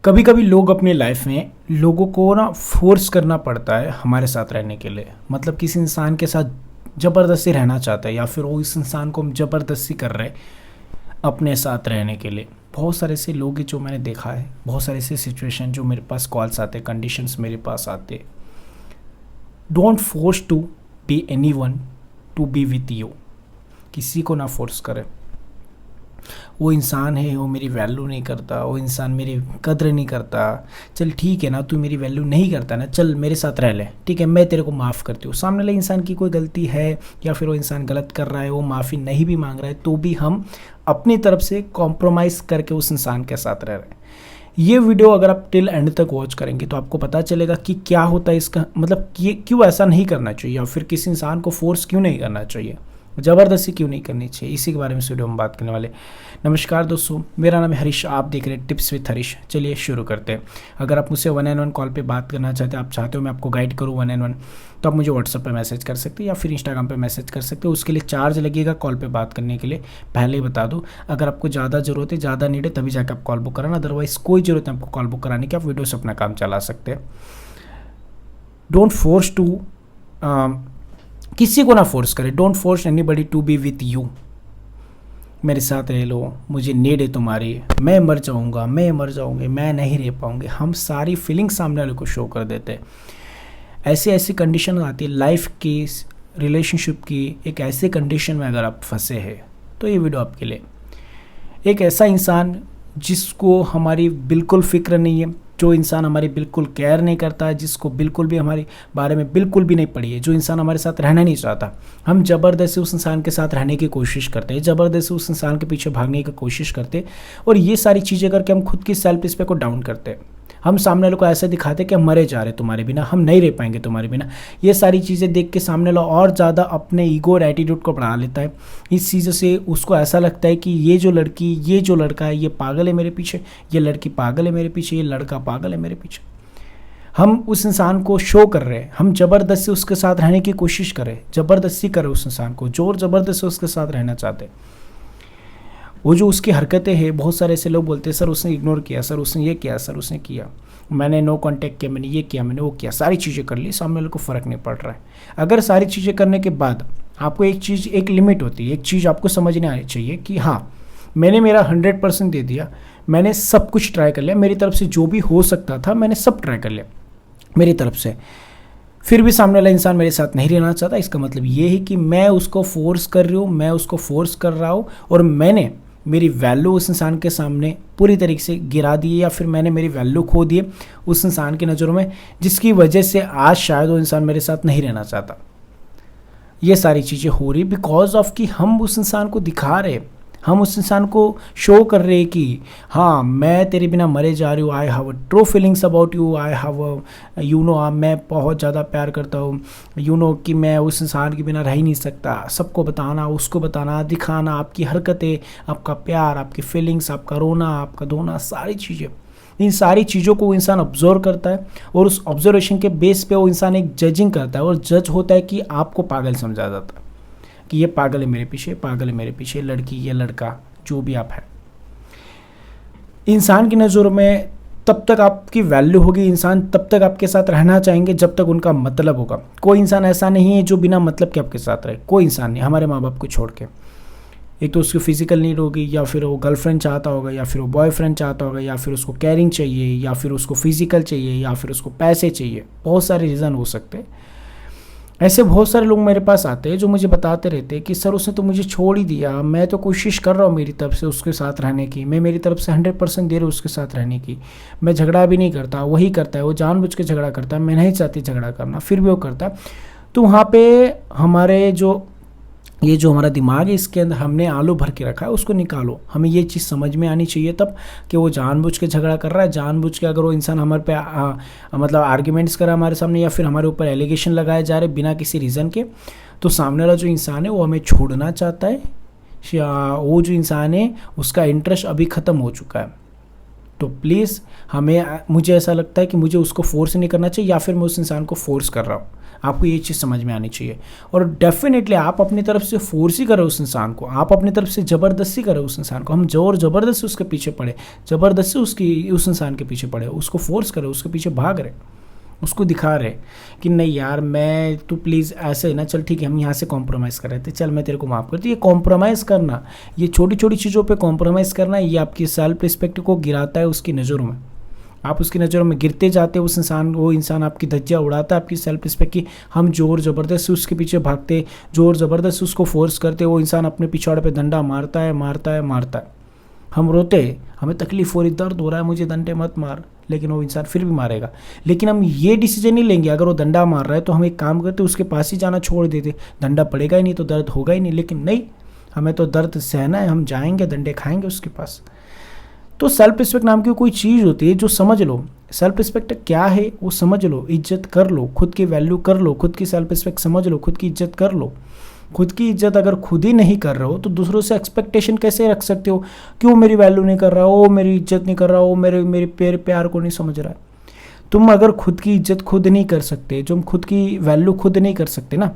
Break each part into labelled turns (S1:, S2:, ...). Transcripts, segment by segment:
S1: कभी कभी लोग अपनी लाइफ में लोगों को ना फोर्स करना पड़ता है हमारे साथ रहने के लिए। मतलब किसी इंसान के साथ ज़बरदस्ती रहना चाहता है या फिर वो इस इंसान को हम ज़बरदस्ती कर रहे हैं अपने साथ रहने के लिए। बहुत सारे ऐसे लोग हैं जो मैंने देखा है, बहुत सारे ऐसे सिचुएशन जो मेरे पास कॉल्स आते, कंडीशंस मेरे पास आते। Don't force to be anyone to be with you. किसी को ना फोर्स करें। वो इंसान है, वो मेरी वैल्यू नहीं करता, वो इंसान मेरी कद्र नहीं करता। चल ठीक है ना, तू मेरी वैल्यू नहीं करता ना, चल मेरे साथ रह ले, ठीक है, मैं तेरे को माफ़ करती हूँ। सामने वाले इंसान की कोई गलती है या फिर वो इंसान गलत कर रहा है, वो माफ़ी नहीं भी मांग रहा है, तो भी हम अपनी तरफ से कॉम्प्रोमाइज़ करके उस इंसान के साथ रह रहे हैं। ये वीडियो अगर आप टिल एंड तक वॉच करेंगे तो आपको पता चलेगा कि क्या होता है इसका मतलब, कि क्यों ऐसा नहीं करना चाहिए या फिर किसी इंसान को फोर्स क्यों नहीं करना चाहिए, ज़बरदस्ती क्यों नहीं करनी चाहिए। इसी के बारे में इस वीडियो में बात करने वाले। नमस्कार दोस्तों, मेरा नाम है हरीश, आप देख रहे हैं टिप्स विद हरीश। चलिए शुरू करते हैं। अगर आप मुझसे 1-on-1 कॉल पे बात करना चाहते हैं, आप चाहते हो मैं आपको गाइड करूँ 1-on-1, तो आप मुझे व्हाट्सएप पे मैसेज कर सकते हैं या फिर इंस्टाग्राम पे मैसेज कर सकते हो। उसके लिए चार्ज लगेगा कॉल पे बात करने के लिए, पहले ही बता दूँ। अगर आपको ज़्यादा ज़रूरत है, ज़्यादा नीड है, तभी जाकर आप कॉल बुक कराना, अदरवाइज़ कोई ज़रूरत है आपको कॉल बुक कराने की, आप वीडियो से अपना काम चला सकते हैं। डोंट फोर्स टू, किसी को ना फोर्स करें। Don't force anybody to be with you. मेरे साथ रह लो, मुझे नीड है तुम्हारी, मैं मर जाऊंगा, मैं मर जाऊंगी, मैं नहीं रह पाऊंगी। हम सारी फीलिंग सामने वाले को शो कर देते हैं। ऐसी ऐसी कंडीशन आती है लाइफ की, रिलेशनशिप की। एक ऐसे कंडीशन में अगर आप फंसे हैं तो ये वीडियो आपके लिए। एक ऐसा इंसान जिसको हमारी बिल्कुल फिक्र नहीं है, जो इंसान हमारी बिल्कुल केयर नहीं करता है, जिसको बिल्कुल भी हमारे बारे में बिल्कुल भी नहीं पड़ी है, जो इंसान हमारे साथ रहना नहीं चाहता, हम ज़बरदस्ती उस इंसान के साथ रहने की कोशिश करते हैं, ज़बरदस्ती उस इंसान के पीछे भागने की कोशिश करते हैं। और ये सारी चीज़ें करके हम खुद की सेल्फ रिस्पेक्ट को डाउन करते हैं। हम सामने वाले को ऐसे दिखाते हैं कि हम मरे जा रहे तुम्हारे बिना, हम नहीं रह पाएंगे तुम्हारे बिना। ये सारी चीज़ें देख के सामने वाला और ज़्यादा अपने ईगो और एटीट्यूड को बढ़ा लेता है। इस चीज़ों से उसको ऐसा लगता है कि ये जो लड़की, ये जो लड़का है, ये पागल है मेरे पीछे, ये लड़की पागल है मेरे पीछे, ये लड़का पागल है मेरे पीछे। हम उस इंसान को शो कर रहे हैं, हम ज़बरदस्ती उसके साथ रहने की कोशिश करें, ज़बरदस्ती करें उस इंसान को, जोर ज़बरदस्ती उसके साथ रहना चाहते हैं। वो जो उसकी हरकतें हैं, बहुत सारे ऐसे लोग बोलते हैं सर उसने इग्नोर किया, सर उसने ये किया, सर उसने किया, मैंने नो कांटेक्ट किया, मैंने ये किया, मैंने वो किया, सारी चीज़ें कर ली, सामने वाले को फ़र्क नहीं पड़ रहा है। अगर सारी चीज़ें करने के बाद आपको एक चीज़, एक लिमिट होती है, एक चीज़ आपको समझने आनी चाहिए कि हाँ, मैंने मेरा 100% दे दिया, मैंने सब कुछ ट्राई कर लिया, मेरी तरफ से जो भी हो सकता था मैंने सब ट्राई कर लिया मेरी तरफ से, फिर भी सामने वाला इंसान मेरे साथ नहीं रहना चाहता। इसका मतलब ये है कि मैं उसको फोर्स कर रही हूँ, मैं उसको फोर्स कर रहा हूँ और मैंने मेरी वैल्यू उस इंसान के सामने पूरी तरीके से गिरा दी है, या फिर मैंने मेरी वैल्यू खो दी है उस इंसान की नज़रों में, जिसकी वजह से आज शायद वो इंसान मेरे साथ नहीं रहना चाहता। ये सारी चीज़ें हो रही बिकॉज ऑफ कि हम उस इंसान को दिखा रहे, हम उस इंसान को शो कर रहे हैं कि हाँ, मैं तेरे बिना मरे जा रही हूँ, I have true feelings about you, I have you know, मैं बहुत ज़्यादा प्यार करता हूँ, यू नो कि मैं उस इंसान के बिना रह ही नहीं सकता। सबको बताना, उसको बताना, दिखाना, आपकी हरकतें, आपका प्यार, आपकी फीलिंग्स, आपका रोना, आपका धोना, सारी चीज़ें, इन सारी चीज़ों को वो इंसान ऑब्जर्व करता है और उस ऑब्जर्वेशन के बेस पे वो इंसान एक जजिंग करता है और जज होता है कि आपको पागल समझा जाता है कि ये पागल है मेरे पीछे, पागल है मेरे पीछे, लड़की या लड़का जो भी आप हैं। इंसान की नज़रों में तब तक आपकी वैल्यू होगी, इंसान तब तक आपके साथ रहना चाहेंगे जब तक उनका मतलब होगा। कोई इंसान ऐसा नहीं है जो बिना मतलब के आपके साथ रहे, कोई इंसान नहीं, हमारे माँ बाप को छोड़ के। एक तो उसकी फिजिकल नीड होगी, या फिर वो गर्लफ्रेंड चाहता होगा, या फिर वो बॉयफ्रेंड चाहता होगा, या फिर उसको केयरिंग चाहिए, या फिर उसको फिजिकल चाहिए, या फिर उसको पैसे चाहिए। बहुत सारे रीज़न हो सकते हैं। ऐसे बहुत सारे लोग मेरे पास आते हैं जो मुझे बताते रहते हैं कि सर उसने तो मुझे छोड़ ही दिया, मैं तो कोशिश कर रहा हूँ मेरी तरफ से उसके साथ रहने की, मैं मेरी तरफ से 100% दे रहा हूँ उसके साथ रहने की, मैं झगड़ा भी नहीं करता, वही करता है, वो जानबूझ के झगड़ा करता है, मैं नहीं चाहती झगड़ा करना, फिर भी वो करता है। तो वहाँ पे हमारे ये जो हमारा दिमाग है, इसके अंदर हमने आलू भर के रखा है, उसको निकालो। हमें ये चीज़ समझ में आनी चाहिए तब कि वो जानबूझ के झगड़ा कर रहा है, जानबूझ के अगर वो इंसान हमारे पे मतलब आर्ग्यूमेंट्स कर रहा है हमारे सामने, या फिर हमारे ऊपर एलिगेशन लगाए जा रहे बिना किसी रीज़न के, तो सामने वाला जो इंसान है वो हमें छोड़ना चाहता है, या वो जो इंसान है उसका इंटरेस्ट अभी ख़त्म हो चुका है। तो प्लीज़ मुझे ऐसा लगता है कि मुझे उसको फोर्स नहीं करना चाहिए, या फिर मैं उस इंसान को फोर्स कर रहा हूँ। आपको ये चीज़ समझ में आनी चाहिए। और डेफिनेटली आप अपनी तरफ से फोर्स ही करो उस इंसान को, आप अपनी तरफ से ज़बरदस्ती करो उस इंसान को। हम जोर ज़बरदस्ती उसके पीछे पड़े, ज़बरदस्ती उस इंसान के पीछे पड़े, उसको फोर्स करो, उसके पीछे भाग रहे, उसको दिखा रहे कि नहीं यार मैं, तू प्लीज़ ऐसे ना, चल ठीक है हम यहाँ से कॉम्प्रोमाइज़ कर रहे थे, चल मैं तेरे को माफ़ करती। ये कॉम्प्रोमाइज़ करना, ये छोटी छोटी चीज़ों पे कॉम्प्रोमाइज़ करना, ये आपकी सेल्फ रिस्पेक्ट को गिराता है उसकी नज़रों में। आप उसकी नज़रों में गिरते जाते हो, उस इंसान, वो इंसान आपकी धज्जियाँ उड़ाता है आपकी सेल्फ रिस्पेक्ट की। हम जोर ज़बरदस्ती उसके पीछे भागते, जोर ज़बरदस्ती उसको फोर्स करते, वो इंसान अपने पिछवाड़े पे डंडा मारता है, मारता है, मारता है। हम रोते, हमें तकलीफ़ हो रही, दर्द हो रहा है, मुझे डंडे मत मार, लेकिन वो इंसान फिर भी मारेगा। लेकिन हम ये डिसीजन नहीं लेंगे, अगर वो डंडा मार रहा है तो हम एक काम करते, उसके पास ही जाना छोड़ देते, डंडा पड़ेगा ही नहीं तो दर्द होगा ही नहीं। लेकिन नहीं, हमें तो दर्द सहना है, हम जाएंगे, डंडे खाएंगे उसके पास। तो सेल्फ रिस्पेक्ट नाम की कोई चीज़ होती है जो समझ लो, सेल्फ रिस्पेक्ट क्या है वो समझ लो, इज्जत कर लो, खुद की वैल्यू कर लो, खुद की सेल्फ रिस्पेक्ट समझ लो, खुद की इज्जत कर लो। खुद की इज्जत अगर खुद ही नहीं कर रहे हो तो दूसरों से एक्सपेक्टेशन कैसे रख सकते हो कि वो मेरी वैल्यू नहीं कर रहा, वो मेरी इज्जत नहीं कर रहा, वो मेरे प्यार को नहीं समझ रहा है। तुम अगर खुद की इज्जत खुद नहीं कर सकते, जो खुद की वैल्यू खुद नहीं कर सकते ना,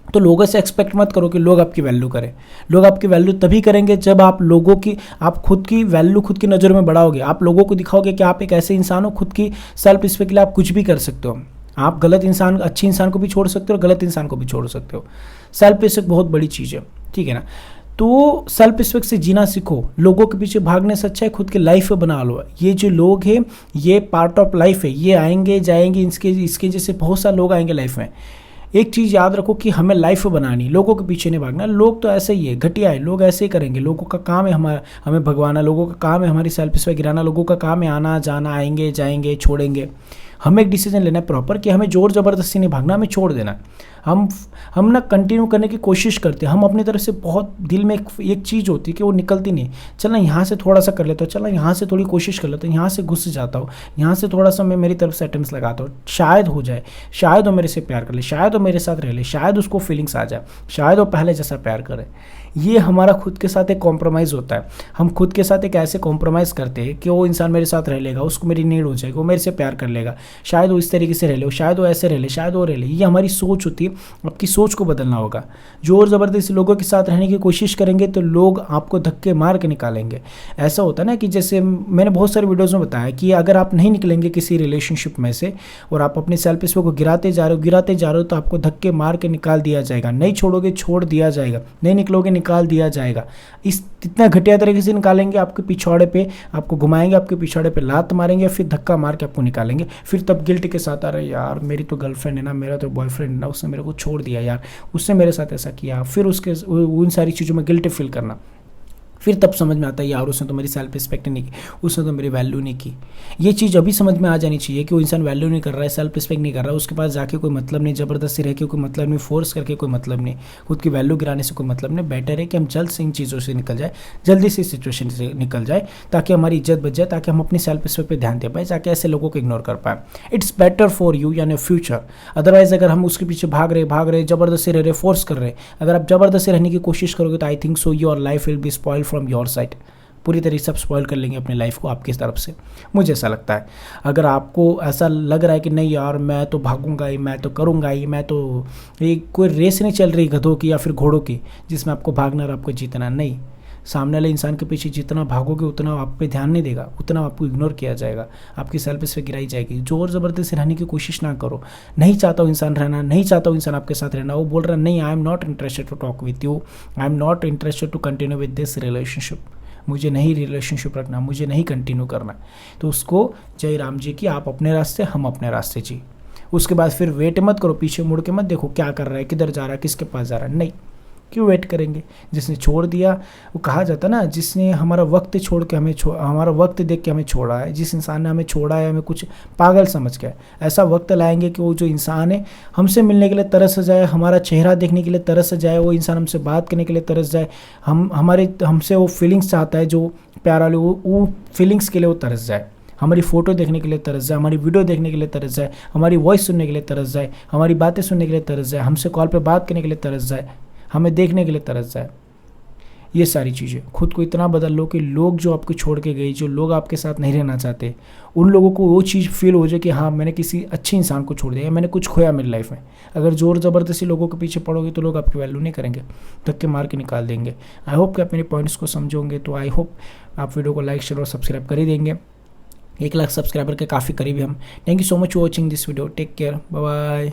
S1: तो लोगों से एक्सपेक्ट मत करो कि लोग आपकी वैल्यू करें। लोग आपकी वैल्यू तभी करेंगे जब आप खुद की वैल्यू खुद की नज़र में बढ़ाओगे, आप लोगों को दिखाओगे कि आप एक ऐसे इंसान हो, खुद की सेल्फ रिस्पेक्ट के लिए आप कुछ भी कर सकते हो। आप गलत इंसान, अच्छे इंसान को भी छोड़ सकते हो, गलत इंसान को भी छोड़ सकते हो। सेल्फ रिस्पेक्ट बहुत बड़ी चीज़ है, ठीक है ना। तो सेल्फ रिस्पेक्ट से जीना सीखो, लोगों के पीछे भागने से अच्छा है खुद की लाइफ बना लो। ये जो लोग हैं ये पार्ट ऑफ लाइफ है, ये आएंगे जाएंगे, इसके जैसे बहुत सारे लोग आएंगे लाइफ में। एक चीज़ याद रखो कि हमें लाइफ बनानी, लोगों के पीछे नहीं भागना। लोग तो ऐसे ही है, घटिया है, लोग ऐसे ही करेंगे। लोगों का काम है हमें भगवाना, लोगों का काम है हमारी सेल्फ रिस्पेक्ट गिराना, लोगों का काम है आना जाना, आएंगे जाएंगे, छोड़ेंगे। हमें एक डिसीजन लेना है प्रॉपर कि हमें जोर ज़बरदस्ती नहीं भागना, हमें छोड़ देना। हम ना कंटिन्यू करने की कोशिश करते हैं, हम अपनी तरफ से बहुत दिल में एक चीज़ होती है कि वो निकलती नहीं। चलना यहाँ से थोड़ा सा कर लेता हूँ, चलना यहाँ से थोड़ी कोशिश कर लेता हूँ, यहाँ से घुस जाता हूँ, यहाँ से थोड़ा सा मैं मेरी तरफ से अटेम्प्ट्स लगाता हूँ, शायद हो जाए, शायद वो मेरे से प्यार कर ले, शायद वो मेरे साथ रह ले, शायद उसको फीलिंग्स आ जाए, शायद वो पहले जैसा प्यार करे। ये हमारा खुद के साथ एक कॉम्प्रोमाइज़ होता है। हम खुद के साथ एक ऐसे कॉम्प्रोमाइज़ करते हैं कि वो इंसान मेरे साथ रह लेगा, उसको मेरी नीड हो जाएगी, वो मेरे से प्यार कर लेगा, शायद वो इस तरीके से रह ले, शायद वो ऐसे रह ले, शायद वो रह ले। ये हमारी सोच होती है। आपकी सोच को बदलना होगा। जोर ज़बरदस्ती लोगों के साथ रहने की कोशिश करेंगे तो लोग आपको धक्के मार के निकालेंगे। ऐसा होता है ना कि जैसे मैंने बहुत सारे वीडियोज़ में बताया कि अगर आप नहीं निकलेंगे किसी रिलेशनशिप में से और आप अपनी सेल्फ रिस्पेक्ट को गिराते जा रहे हो तो आपको धक्के मार के निकाल दिया जाएगा। नहीं छोड़ोगे छोड़ दिया जाएगा, नहीं निकलोगे निकाल दिया जाएगा। इस इतना घटिया तरीके से निकालेंगे, आपके पिछवाड़े पे आपको घुमाएंगे, आपके पिछवाड़े पे लात मारेंगे, फिर धक्का मार के आपको निकालेंगे। फिर तब गिल्ट के साथ आ रहे यार मेरी तो गर्लफ्रेंड है ना, मेरा तो बॉयफ्रेंड है ना, उसने मेरे को छोड़ दिया यार, उसने मेरे साथ ऐसा किया। फिर उसके उन सारी चीज़ों में गिल्ट फील करना। फिर तब समझ में आता है यार उसने तो मेरी सेल्फ रिस्पेक्ट नहीं की, उसने तो मेरी वैल्यू नहीं की। ये चीज़ अभी समझ में आ जानी चाहिए कि वो इंसान वैल्यू नहीं कर रहा है, सेल्फ रिस्पेक्ट नहीं कर रहा है, उसके पास जाके कोई मतलब नहीं, ज़बरदस्ती रह के कोई मतलब नहीं, फोर्स करके कोई मतलब नहीं, खुद की वैल्यू गिराने से कोई मतलब नहीं। बेटर है कि हम जल्द से इन चीज़ों से निकल जाए, जल्दी से इस सिचुएशन से निकल जाए, ताकि हमारी इज्जत बच जाए, ताकि हम अपनी सेल्फ रिस्पेक्ट पर ध्यान दे पाए, ताकि ऐसे लोगों को इग्नोर कर पाए। इट्स बेटर फॉर यू यानी फ्यूचर। अदरवाइज अगर हम उसके पीछे भाग रहे ज़बरदस्ती रह रहे, फोर्स कर रहे, अगर आप ज़बरदस्ती रहने की कोशिश करोगे तो I think so your life will be spoiled from your side. पूरी तरीके से आप स्पॉइल कर लेंगे अपनी लाइफ को आपकी तरफ से, मुझे ऐसा लगता है। अगर आपको ऐसा लग रहा है कि नहीं यार मैं तो भागूंगा ही, मैं तो करूंगा ही, मैं तो, ये कोई रेस नहीं चल रही गधों की या फिर घोड़ों की जिसमें आपको भागना और आपको जीतना, नहीं। सामने वाले इंसान के पीछे जितना भागोगे उतना आप पे ध्यान नहीं देगा, उतना आपको इग्नोर किया जाएगा, आपकी सेल्फ रिस्पेक्ट गिराई जाएगी। जोर ज़बरदस्ती रहने की कोशिश ना करो। नहीं चाहता हूँ इंसान रहना, नहीं चाहता हूँ इंसान आपके साथ रहना, वो बोल रहा है नहीं I am not interested to talk with you, I am not interested to continue with this relationship, मुझे नहीं रिलेशनशिप रखना, मुझे नहीं कंटिन्यू करना, तो उसको जय राम जी की, आप अपने रास्ते हम अपने रास्ते जी। उसके बाद फिर वेट मत करो, पीछे मुड़ के मत देखो क्या कर रहा है, किधर जा रहा है, किसके पास जा रहा है, नहीं। क्यों वेट करेंगे? जिसने छोड़ दिया, वो कहा जाता ना, जिसने हमारा वक्त छोड़ के हमारा वक्त देख के हमें छोड़ा है, जिस इंसान ने हमें छोड़ा है हमें कुछ पागल समझ के, ऐसा वक्त लाएंगे कि वो जो इंसान है हमसे मिलने के लिए तरस जाए, हमारा चेहरा देखने के लिए तरस जाए, वो इंसान हमसे बात करने के लिए तरस जाए, हमसे वो फीलिंग्स चाहता है जो प्यार वाली, वो फीलिंग्स के लिए वो तरस जाए, हमारी फ़ोटो देखने के लिए तरस जाए, हमारी वीडियो देखने के लिए तरस जाए, हमारी वॉइस सुनने के लिए तरस जाए, हमारी बातें सुनने के लिए तरस जाए, हमसे कॉल पे बात करने के लिए तरस जाए, हमें देखने के लिए तरस जाए। ये सारी चीज़ें खुद को इतना बदल लो कि लोग जो आपको छोड़ के गए, जो लोग आपके साथ नहीं रहना चाहते, उन लोगों को वो चीज़ फील हो जाए कि हाँ मैंने किसी अच्छे इंसान को छोड़ दिया या मैंने कुछ खोया मेरी लाइफ में। अगर ज़ोर ज़बरदस्ती लोगों के पीछे पड़ोगे तो लोग आपकी वैल्यू नहीं करेंगे, धक्के मार के निकाल देंगे। आई होप कि आप मेरे पॉइंट्स को समझोगे, तो आई होप आप वीडियो को लाइक शेयर और सब्सक्राइब कर ही देंगे। 1 लाख सब्सक्राइबर के काफ़ी करीब है हम। Thank you so much for watching this video. Take care, bye bye.